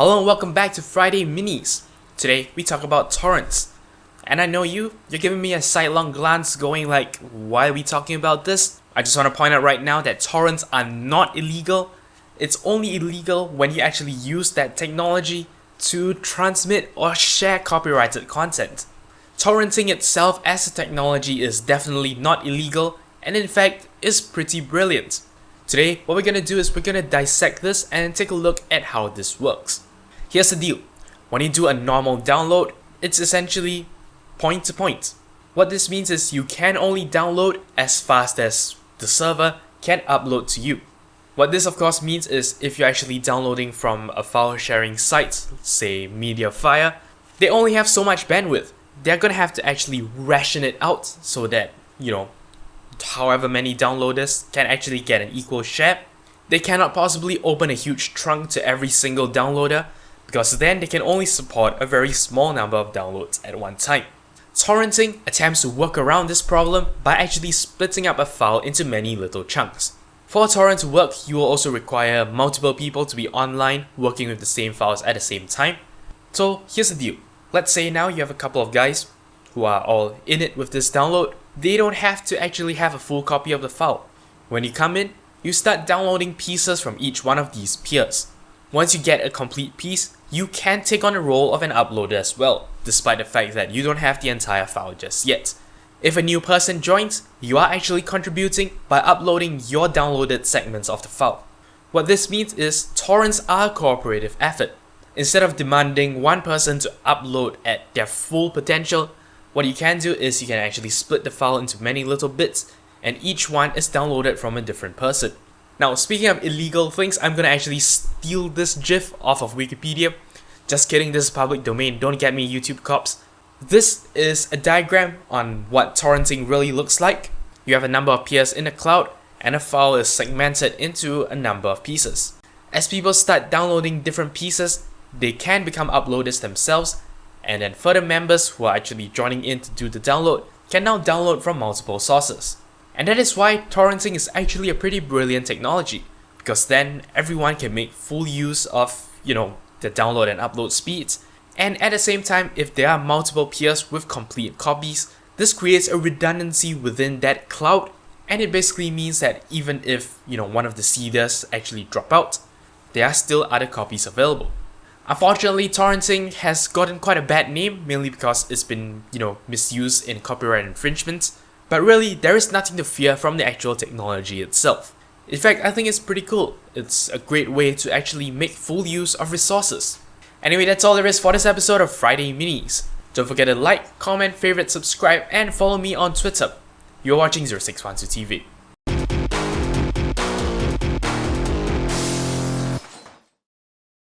Hello and welcome back to Friday Minis. Today we talk about torrents. And I know you're giving me a sidelong glance going like, why are we talking about this? I just want to point out right now that torrents are not illegal. It's only illegal when you actually use that technology to transmit or share copyrighted content. Torrenting itself as a technology is definitely not illegal and in fact is pretty brilliant. Today what we're going to do is we're going to dissect this and take a look at how this works. Here's the deal. When you do a normal download, it's essentially point to point. What this means is you can only download as fast as the server can upload to you. What this of course means is if you're actually downloading from a file sharing site, say Mediafire, they only have so much bandwidth. They're gonna have to actually ration it out so that, however many downloaders can actually get an equal share. They cannot possibly open a huge trunk to every single downloader, because then they can only support a very small number of downloads at one time. Torrenting attempts to work around this problem by actually splitting up a file into many little chunks. For a torrent to work, you will also require multiple people to be online working with the same files at the same time. So here's the deal. Let's say now you have a couple of guys who are all in it with this download. They don't have to actually have a full copy of the file. When you come in, you start downloading pieces from each one of these peers. Once you get a complete piece, you can take on the role of an uploader as well, despite the fact that you don't have the entire file just yet. If a new person joins, you are actually contributing by uploading your downloaded segments of the file. What this means is torrents are a cooperative effort. Instead of demanding one person to upload at their full potential, what you can do is you can actually split the file into many little bits, and each one is downloaded from a different person. Now, speaking of illegal things, I'm gonna actually steal this GIF off of Wikipedia. Just kidding, this is public domain, don't get me YouTube cops. This is a diagram on what torrenting really looks like. You have a number of peers in the cloud, and a file is segmented into a number of pieces. As people start downloading different pieces, they can become uploaders themselves, and then further members who are actually joining in to do the download can now download from multiple sources. And that is why torrenting is actually a pretty brilliant technology, because then everyone can make full use of, the download and upload speeds. And at the same time, if there are multiple peers with complete copies, this creates a redundancy within that cloud, and it basically means that even if, one of the seeders actually drop out, there are still other copies available. Unfortunately, torrenting has gotten quite a bad name, mainly because it's been, misused in copyright infringements. But really, there is nothing to fear from the actual technology itself. In fact, I think it's pretty cool. It's a great way to actually make full use of resources. Anyway, that's all there is for this episode of Friday Minis. Don't forget to like, comment, favorite, subscribe, and follow me on Twitter. You're watching 0612 TV.